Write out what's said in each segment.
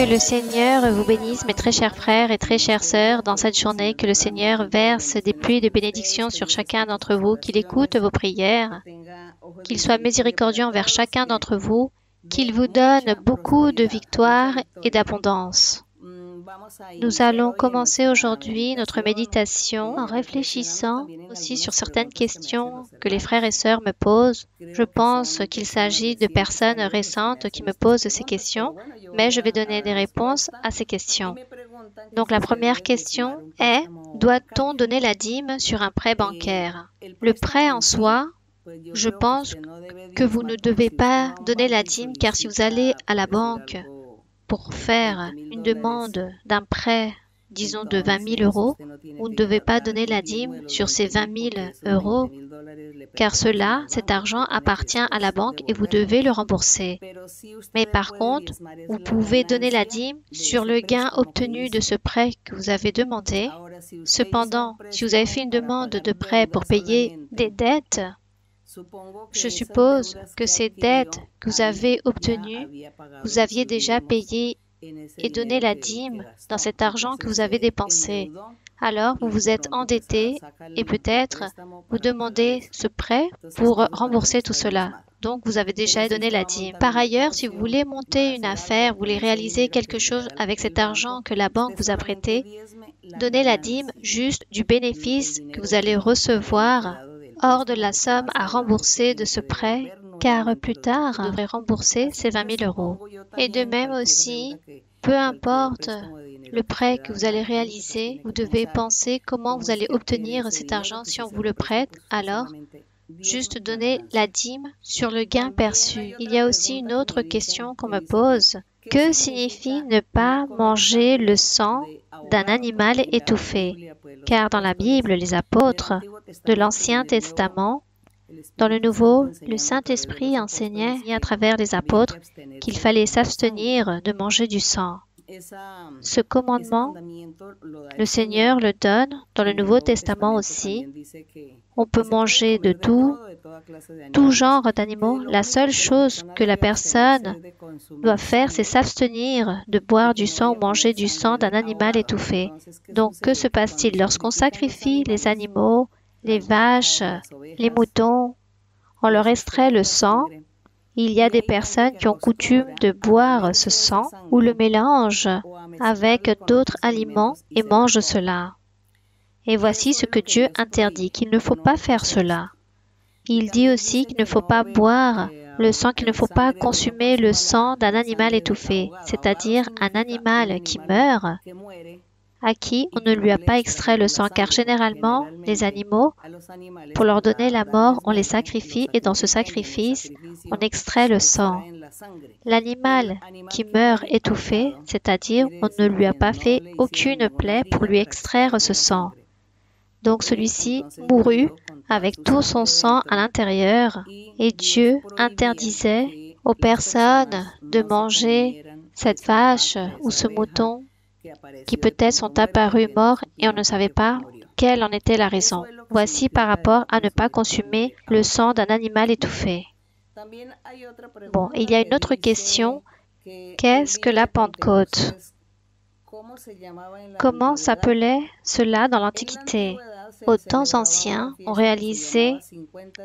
Que le Seigneur vous bénisse, mes très chers frères et très chères sœurs, dans cette journée, que le Seigneur verse des pluies de bénédiction sur chacun d'entre vous, qu'il écoute vos prières, qu'il soit miséricordieux envers chacun d'entre vous, qu'il vous donne beaucoup de victoires et d'abondance. Nous allons commencer aujourd'hui notre méditation en réfléchissant aussi sur certaines questions que les frères et sœurs me posent. Je pense qu'il s'agit de personnes récentes qui me posent ces questions, mais je vais donner des réponses à ces questions. Donc la première question est, doit-on donner la dîme sur un prêt bancaire? Le prêt en soi, je pense que vous ne devez pas donner la dîme, car si vous allez à la banque pour faire une demande d'un prêt, disons de 20 000 euros, vous ne devez pas donner la dîme sur ces 20 000 euros, car cet argent appartient à la banque et vous devez le rembourser. Mais par contre, vous pouvez donner la dîme sur le gain obtenu de ce prêt que vous avez demandé. Cependant, si vous avez fait une demande de prêt pour payer des dettes, je suppose que ces dettes que vous avez obtenues, vous aviez déjà payé et donné la dîme dans cet argent que vous avez dépensé. Alors, vous vous êtes endetté et peut-être vous demandez ce prêt pour rembourser tout cela. Donc, vous avez déjà donné la dîme. Par ailleurs, si vous voulez monter une affaire, vous voulez réaliser quelque chose avec cet argent que la banque vous a prêté, donnez la dîme juste du bénéfice que vous allez recevoir hors de la somme à rembourser de ce prêt, car plus tard, vous devrez rembourser ces 20 000 euros. Et de même aussi, peu importe le prêt que vous allez réaliser, vous devez penser comment vous allez obtenir cet argent si on vous le prête, alors juste donner la dîme sur le gain perçu. Il y a aussi une autre question qu'on me pose. Que signifie ne pas manger le sang d'un animal étouffé? Car dans la Bible, les apôtres de l'Ancien Testament, dans le Nouveau, le Saint-Esprit enseignait à travers les apôtres qu'il fallait s'abstenir de manger du sang. Ce commandement, le Seigneur le donne dans le Nouveau Testament aussi. On peut manger de tout genre d'animaux. La seule chose que la personne doit faire, c'est s'abstenir de boire du sang ou manger du sang d'un animal étouffé. Donc, que se passe-t-il lorsqu'on sacrifie les animaux, les vaches, les moutons, on leur extrait le sang? Il y a des personnes qui ont coutume de boire ce sang ou le mélangent avec d'autres aliments et mangent cela. Et voici ce que Dieu interdit, qu'il ne faut pas faire cela. Il dit aussi qu'il ne faut pas boire le sang, qu'il ne faut pas consommer le sang d'un animal étouffé, c'est-à-dire un animal qui meurt, à qui on ne lui a pas extrait le sang, car généralement, les animaux, pour leur donner la mort, on les sacrifie et dans ce sacrifice, on extrait le sang. L'animal qui meurt étouffé, c'est-à-dire on ne lui a pas fait aucune plaie pour lui extraire ce sang. Donc celui-ci mourut avec tout son sang à l'intérieur et Dieu interdisait aux personnes de manger cette vache ou ce mouton qui peut-être sont apparus morts et on ne savait pas quelle en était la raison. Voici par rapport à ne pas consommer le sang d'un animal étouffé. Bon, il y a une autre question. Qu'est-ce que la Pentecôte? Comment s'appelait cela dans l'Antiquité? Aux temps anciens, on réalisait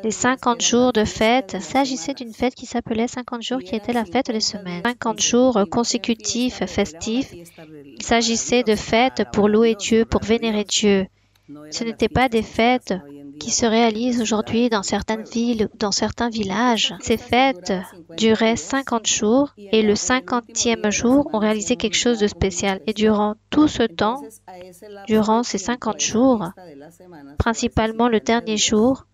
les 50 jours de fête. Il s'agissait d'une fête qui s'appelait 50 jours, qui était la fête des semaines. 50 jours consécutifs, festifs. Il s'agissait de fêtes pour louer Dieu, pour vénérer Dieu. Ce n'étaient pas des fêtes qui se réalisent aujourd'hui dans certaines villes ou dans certains villages. Ces fêtes duraient 50 jours et le 50e jour, on réalisait quelque chose de spécial. Et durant tout ce temps, durant ces 50 jours, principalement le dernier jour,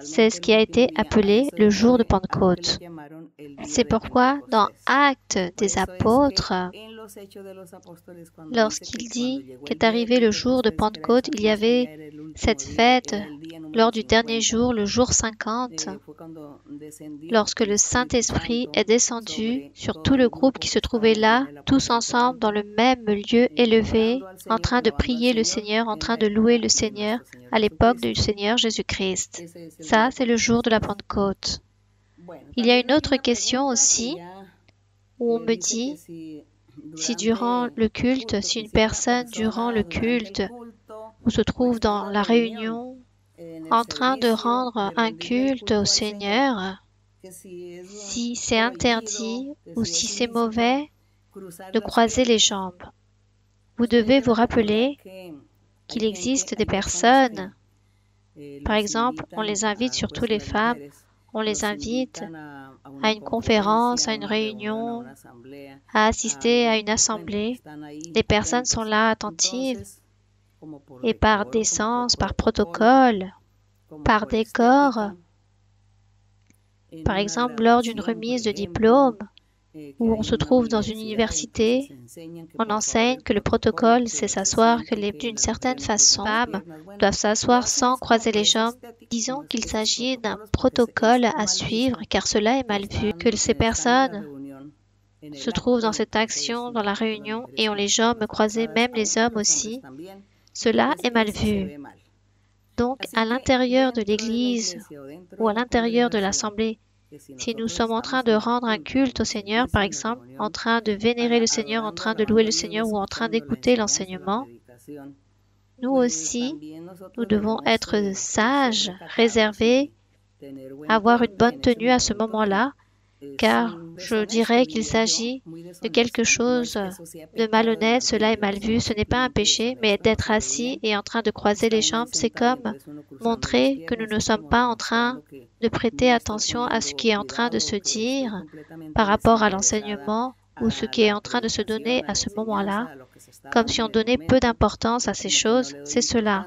c'est ce qui a été appelé le jour de Pentecôte. C'est pourquoi dans Actes des apôtres, lorsqu'il dit qu'est arrivé le jour de Pentecôte, il y avait cette fête lors du dernier jour, le jour 50, lorsque le Saint-Esprit est descendu sur tout le groupe qui se trouvait là, tous ensemble dans le même lieu élevé, en train de prier le Seigneur, en train de louer le Seigneur à l'époque du Seigneur Jésus-Christ. Ça, c'est le jour de la Pentecôte. Il y a une autre question aussi, où on me dit, Si durant le culte, si une personne durant le culte ou se trouve dans la réunion en train de rendre un culte au Seigneur, si c'est interdit ou si c'est mauvais de croiser les jambes, vous devez vous rappeler qu'il existe des personnes, par exemple, on les invite, surtout les femmes, on les invite à une conférence, à une réunion, à assister à une assemblée. Les personnes sont là attentives et par décence, par protocole, par décor, par exemple lors d'une remise de diplôme, où on se trouve dans une université, on enseigne que le protocole, c'est s'asseoir, que d'une certaine façon, les femmes doivent s'asseoir sans croiser les jambes. Disons qu'il s'agit d'un protocole à suivre, car cela est mal vu, que ces personnes se trouvent dans cette action, dans la réunion, et ont les jambes croisées, même les hommes aussi. Cela est mal vu. Donc, à l'intérieur de l'Église ou à l'intérieur de l'Assemblée, si nous sommes en train de rendre un culte au Seigneur, par exemple, en train de vénérer le Seigneur, en train de louer le Seigneur ou en train d'écouter l'enseignement, nous aussi, nous devons être sages, réservés, avoir une bonne tenue à ce moment-là, car je dirais qu'il s'agit de quelque chose de malhonnête, cela est mal vu, ce n'est pas un péché, mais d'être assis et en train de croiser les jambes, c'est comme montrer que nous ne sommes pas en train de prêter attention à ce qui est en train de se dire par rapport à l'enseignement ou ce qui est en train de se donner à ce moment-là, comme si on donnait peu d'importance à ces choses, c'est cela.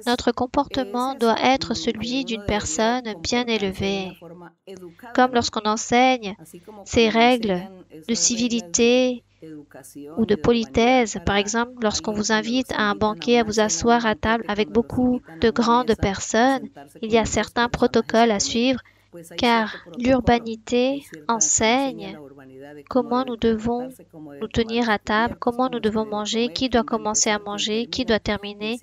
Notre comportement doit être celui d'une personne bien élevée, comme lorsqu'on enseigne ces règles de civilité ou de politesse. Par exemple, lorsqu'on vous invite à un banquet à vous asseoir à table avec beaucoup de grandes personnes, il y a certains protocoles à suivre, car l'urbanité enseigne comment nous devons nous tenir à table, comment nous devons manger, qui doit commencer à manger, qui doit terminer,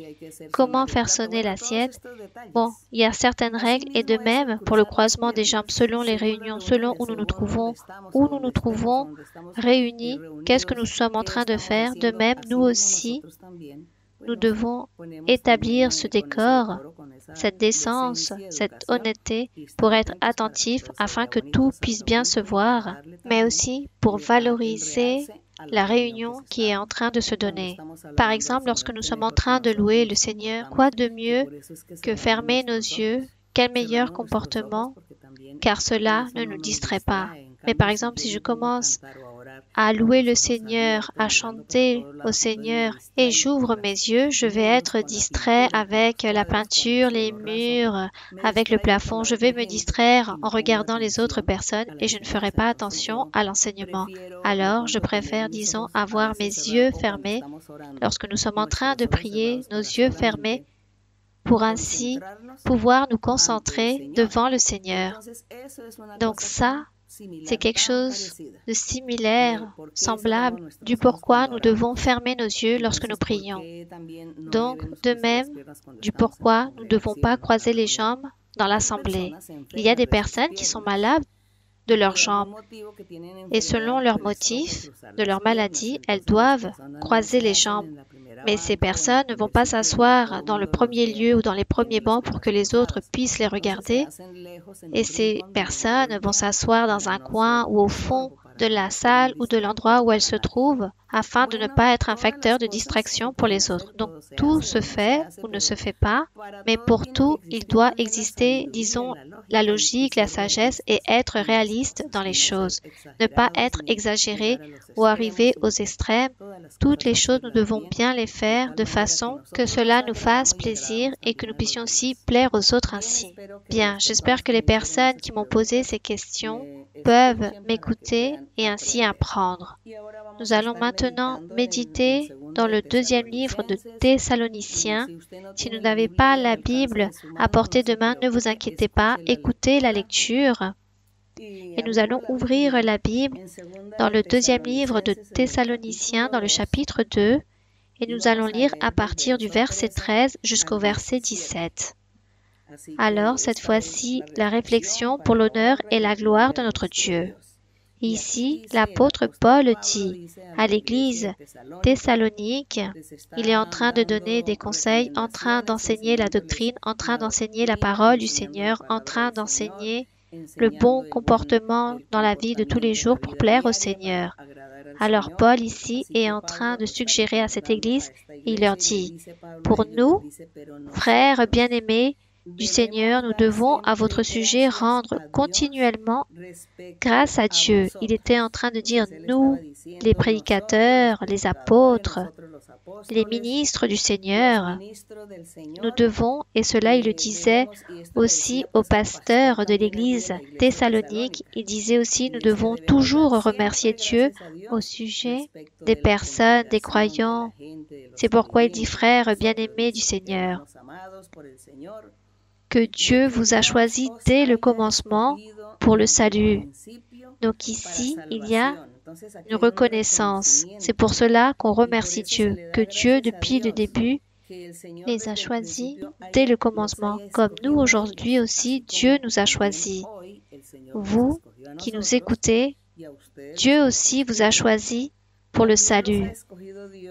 comment faire sonner l'assiette. Bon, il y a certaines règles et de même pour le croisement des jambes selon les réunions, selon où nous nous trouvons réunis, qu'est-ce que nous sommes en train de faire. De même, nous aussi, nous devons établir ce décor, cette décence, cette honnêteté pour être attentifs afin que tout puisse bien se voir, mais aussi pour valoriser la réunion qui est en train de se donner. Par exemple, lorsque nous sommes en train de louer le Seigneur, quoi de mieux que fermer nos yeux? Quel meilleur comportement, car cela ne nous distrait pas. Mais par exemple, si je commence à louer le Seigneur, à chanter au Seigneur, et j'ouvre mes yeux, je vais être distrait avec la peinture, les murs, avec le plafond. Je vais me distraire en regardant les autres personnes et je ne ferai pas attention à l'enseignement. Alors, je préfère, disons, avoir mes yeux fermés lorsque nous sommes en train de prier, nos yeux fermés, pour ainsi pouvoir nous concentrer devant le Seigneur. Donc ça, c'est quelque chose de similaire, semblable, du pourquoi nous devons fermer nos yeux lorsque nous prions. Donc, de même, du pourquoi nous ne devons pas croiser les jambes dans l'assemblée. Il y a des personnes qui sont malades de leurs jambes et selon leur motif de leur maladie, elles doivent croiser les jambes. Mais ces personnes ne vont pas s'asseoir dans le premier lieu ou dans les premiers bancs pour que les autres puissent les regarder. Et ces personnes vont s'asseoir dans un coin ou au fond de la salle ou de l'endroit où elles se trouvent afin de ne pas être un facteur de distraction pour les autres. Donc tout se fait ou ne se fait pas, mais pour tout, il doit exister, disons, la logique, la sagesse et être réaliste dans les choses. Ne pas être exagéré ou arriver aux extrêmes. Toutes les choses, nous devons bien les faire de façon que cela nous fasse plaisir et que nous puissions aussi plaire aux autres ainsi. Bien, j'espère que les personnes qui m'ont posé ces questions peuvent m'écouter et ainsi apprendre. Nous allons maintenant méditer dans le deuxième livre de Thessaloniciens. Si vous n'avez pas la Bible à portée de main, ne vous inquiétez pas, écoutez la lecture. Et nous allons ouvrir la Bible dans le deuxième livre de Thessaloniciens, dans le chapitre 2, et nous allons lire à partir du verset 13 jusqu'au verset 17. Alors, cette fois-ci, la réflexion pour l'honneur et la gloire de notre Dieu. Et ici, l'apôtre Paul dit à l'église Thessalonique, il est en train de donner des conseils, en train d'enseigner la doctrine, en train d'enseigner la parole du Seigneur, en train d'enseigner le bon comportement dans la vie de tous les jours pour plaire au Seigneur. Alors Paul ici est en train de suggérer à cette église et il leur dit, pour nous, frères bien-aimés du Seigneur, nous devons à votre sujet rendre continuellement grâce à Dieu. Il était en train de dire nous, les prédicateurs, les apôtres, les ministres du Seigneur, nous devons, et cela il le disait aussi aux pasteurs de l'église Thessalonique, il disait aussi nous devons toujours remercier Dieu au sujet des personnes, des croyants. C'est pourquoi il dit frères bien-aimés du Seigneur, que Dieu vous a choisi dès le commencement pour le salut. Donc ici, il y a une reconnaissance. C'est pour cela qu'on remercie Dieu, que Dieu, depuis le début, les a choisis dès le commencement. Comme nous, aujourd'hui aussi, Dieu nous a choisis. Vous qui nous écoutez, Dieu aussi vous a choisis pour le salut,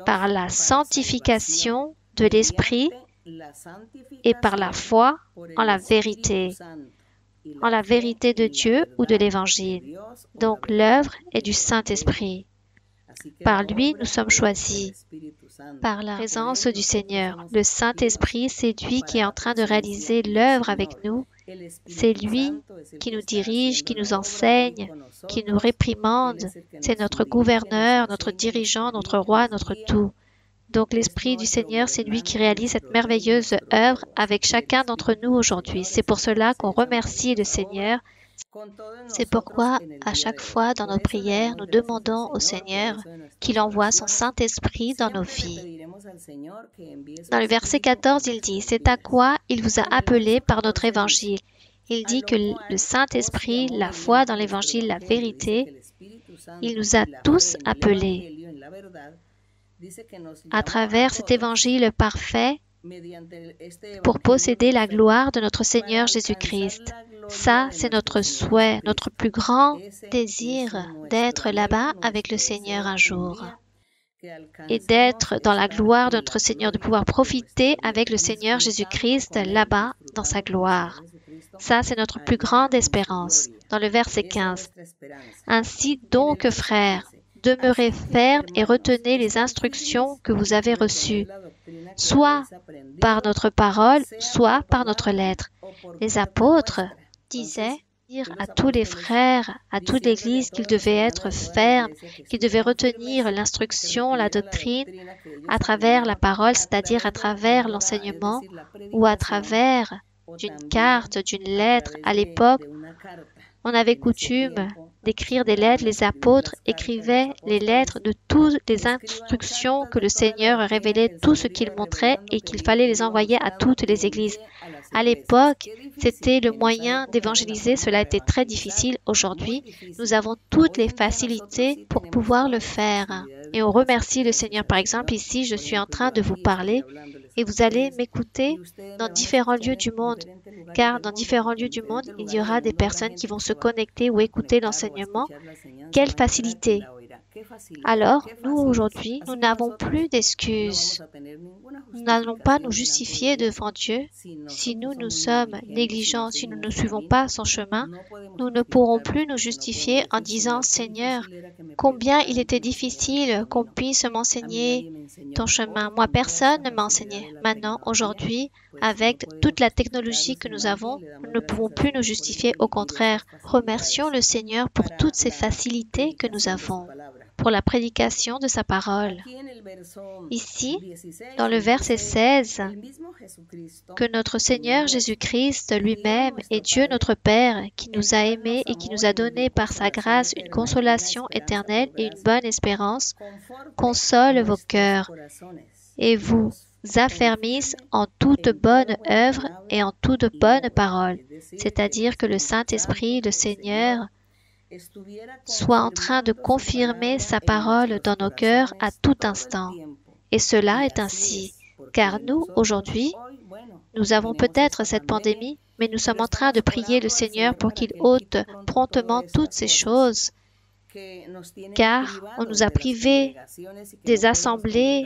par la sanctification de l'Esprit et par la foi en la vérité de Dieu ou de l'Évangile. Donc l'œuvre est du Saint-Esprit. Par lui, nous sommes choisis, par la présence du Seigneur. Le Saint-Esprit, c'est lui qui est en train de réaliser l'œuvre avec nous. C'est lui qui nous dirige, qui nous enseigne, qui nous réprimande. C'est notre gouverneur, notre dirigeant, notre roi, notre tout. Donc l'Esprit du Seigneur, c'est lui qui réalise cette merveilleuse œuvre avec chacun d'entre nous aujourd'hui. C'est pour cela qu'on remercie le Seigneur. C'est pourquoi, à chaque fois dans nos prières, nous demandons au Seigneur qu'il envoie son Saint-Esprit dans nos vies. Dans le verset 14, il dit, « C'est à quoi il vous a appelé par notre évangile. » Il dit que le Saint-Esprit, la foi dans l'évangile, la vérité, il nous a tous appelés. À travers cet évangile parfait, pour posséder la gloire de notre Seigneur Jésus-Christ. Ça, c'est notre souhait, notre plus grand désir d'être là-bas avec le Seigneur un jour. Et d'être dans la gloire de notre Seigneur, de pouvoir profiter avec le Seigneur Jésus-Christ là-bas dans sa gloire. Ça, c'est notre plus grande espérance. Dans le verset 15. Ainsi donc, frères, demeurez fermes et retenez les instructions que vous avez reçues, soit par notre parole, soit par notre lettre. Les apôtres disaient à tous les frères, à toute l'Église qu'ils devaient être fermes, qu'ils devaient retenir l'instruction, la doctrine à travers la parole, c'est-à-dire à travers l'enseignement ou à travers d'une carte, d'une lettre. À l'époque, on avait coutume d'écrire des lettres. Les apôtres écrivaient les lettres de toutes les instructions que le Seigneur révélait, tout ce qu'il montrait et qu'il fallait les envoyer à toutes les églises. À l'époque, c'était le moyen d'évangéliser. Cela était très difficile. Aujourd'hui, nous avons toutes les facilités pour pouvoir le faire. Et on remercie le Seigneur. Par exemple, ici, je suis en train de vous parler et vous allez m'écouter dans différents lieux du monde, car dans différents lieux du monde, il y aura des personnes qui vont se connecter ou écouter l'enseignement. Quelle facilité! Alors, nous, aujourd'hui, nous n'avons plus d'excuses. Nous n'allons pas nous justifier devant Dieu. Si nous sommes négligents, si nous ne suivons pas son chemin, nous ne pourrons plus nous justifier en disant « Seigneur, combien il était difficile qu'on puisse m'enseigner ton chemin. Moi, personne ne m'a enseigné. Maintenant, aujourd'hui, avec toute la technologie que nous avons, nous ne pouvons plus nous justifier. Au contraire, remercions le Seigneur pour toutes ces facilités que nous avons pour la prédication de sa parole. Ici, dans le verset 16, que notre Seigneur Jésus-Christ lui-même est Dieu notre Père, qui nous a aimés et qui nous a donné par sa grâce une consolation éternelle et une bonne espérance, console vos cœurs et vous affermisse en toute bonne œuvre et en toute bonne parole. C'est-à-dire que le Saint-Esprit, le Seigneur, soit en train de confirmer sa parole dans nos cœurs à tout instant. Et cela est ainsi, car nous, aujourd'hui, nous avons peut-être cette pandémie, mais nous sommes en train de prier le Seigneur pour qu'il ôte promptement toutes ces choses car on nous a privés des assemblées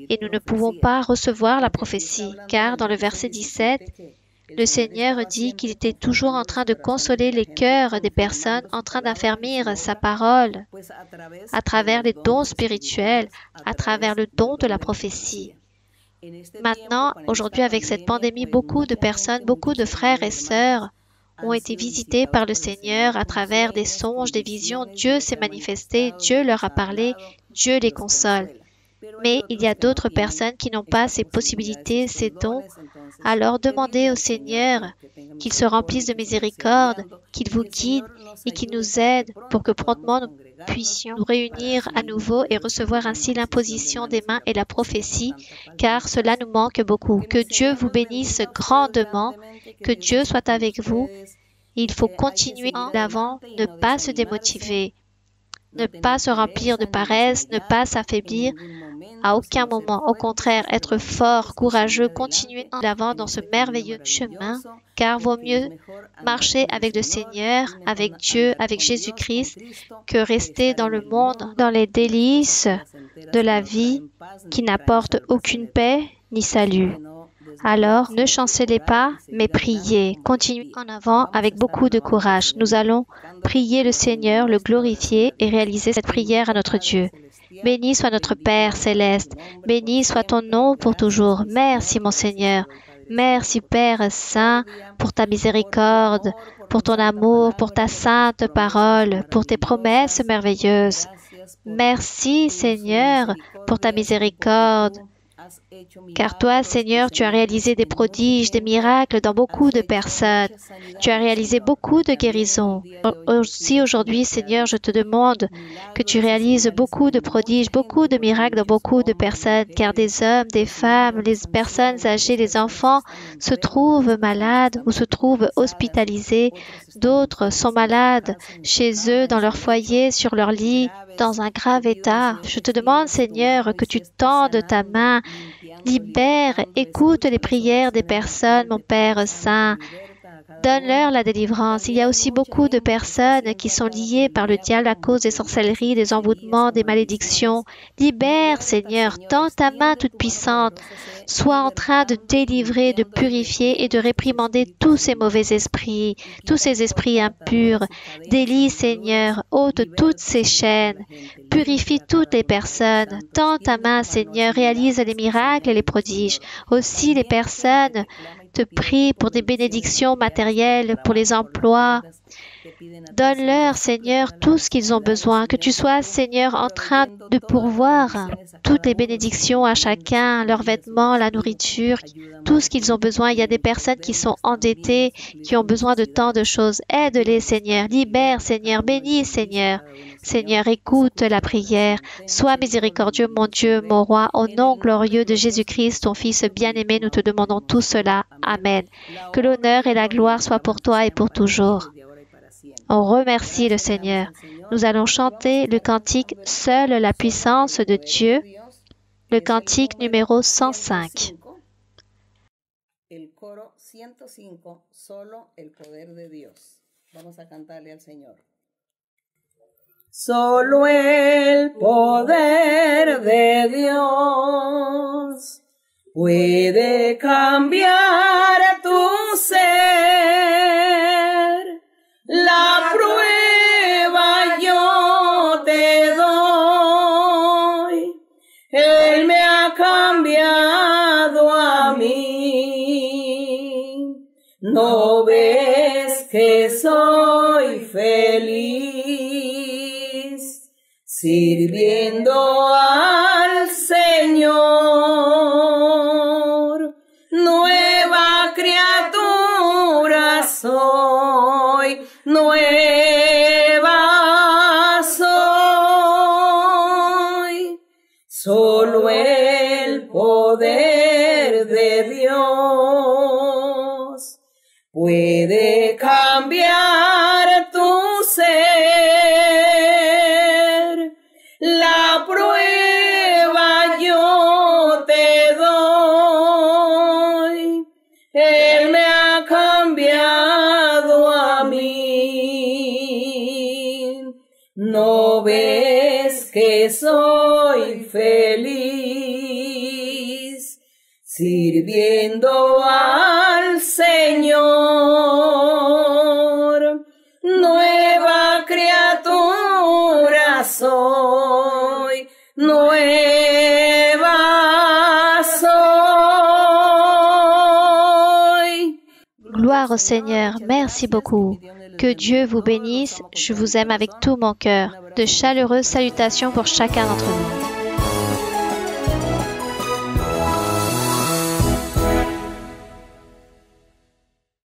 et nous ne pouvons pas recevoir la prophétie, car dans le verset 17, le Seigneur dit qu'il était toujours en train de consoler les cœurs des personnes, en train d'affermir sa parole à travers les dons spirituels, à travers le don de la prophétie. Maintenant, aujourd'hui, avec cette pandémie, beaucoup de personnes, beaucoup de frères et sœurs ont été visités par le Seigneur à travers des songes, des visions. Dieu s'est manifesté, Dieu leur a parlé, Dieu les console. Mais il y a d'autres personnes qui n'ont pas ces possibilités, ces dons. Alors demandez au Seigneur qu'il se remplisse de miséricorde, qu'il vous guide et qu'il nous aide pour que promptement nous puissions nous réunir à nouveau et recevoir ainsi l'imposition des mains et la prophétie, car cela nous manque beaucoup. Que Dieu vous bénisse grandement, que Dieu soit avec vous. Il faut continuer en avant, ne pas se démotiver, ne pas se remplir de paresse, ne pas s'affaiblir à aucun moment. Au contraire, être fort, courageux, continuer en avant dans ce merveilleux chemin, car vaut mieux marcher avec le Seigneur, avec Dieu, avec Jésus-Christ, que rester dans le monde, dans les délices de la vie qui n'apportent aucune paix ni salut. Alors, ne chancelez pas, mais priez. Continuez en avant avec beaucoup de courage. Nous allons prier le Seigneur, le glorifier et réaliser cette prière à notre Dieu. Béni soit notre Père céleste. Béni soit ton nom pour toujours. Merci, mon Seigneur. Merci, Père Saint, pour ta miséricorde, pour ton amour, pour ta sainte parole, pour tes promesses merveilleuses. Merci, Seigneur, pour ta miséricorde. Car toi, Seigneur, tu as réalisé des prodiges, des miracles dans beaucoup de personnes. Tu as réalisé beaucoup de guérisons. Aussi aujourd'hui, Seigneur, je te demande que tu réalises beaucoup de prodiges, beaucoup de miracles dans beaucoup de personnes, car des hommes, des femmes, les personnes âgées, les enfants se trouvent malades ou se trouvent hospitalisés. D'autres sont malades chez eux, dans leur foyer, sur leur lit, dans un grave état. Je te demande, Seigneur, que tu tendes ta main, libère, écoute les prières des personnes, mon Père Saint. Donne-leur la délivrance. Il y a aussi beaucoup de personnes qui sont liées par le diable à cause des sorcelleries, des envoûtements, des malédictions. Libère, Seigneur, tends ta main toute puissante. Sois en train de délivrer, de purifier et de réprimander tous ces mauvais esprits, tous ces esprits impurs. Délie, Seigneur, ôte toutes ces chaînes. Purifie toutes les personnes. Tends ta main, Seigneur, réalise les miracles et les prodiges. Aussi les personnes te prient pour des bénédictions matérielles, pour les emplois. Donne-leur, Seigneur, tout ce qu'ils ont besoin. Que tu sois, Seigneur, en train de pourvoir toutes les bénédictions à chacun, leurs vêtements, la nourriture, tout ce qu'ils ont besoin. Il y a des personnes qui sont endettées, qui ont besoin de tant de choses. Aide-les, Seigneur. Libère, Seigneur. Bénis, Seigneur. Seigneur, écoute la prière. Sois miséricordieux, mon Dieu, mon roi. Au nom glorieux de Jésus-Christ, ton Fils bien-aimé, nous te demandons tout cela. Amen. Que l'honneur et la gloire soient pour toi et pour toujours. On remercie le Seigneur. Nous allons chanter le cantique « Seule la puissance de Dieu », le cantique numéro 105. El coro 105, solo el poder de Dios. Vamos a cantarle al Señor. Solo el poder de Dios puede cambiar tu ser. La prueba yo te doy. Él me ha cambiado a mí. ¿No ves que soy feliz sirviendo al Señor? Nueva criatura soy, nueva soy. Solo el poder de Dios puede cambiar tu ser. La prueba yo te doy. Él me ha cambiado a mí. sirviendo al Señor. Nueva criatura soy, nueva soy. Gloire au Seigneur, merci beaucoup. Que Dieu vous bénisse, je vous aime avec tout mon cœur. De chaleureuses salutations pour chacun d'entre vous.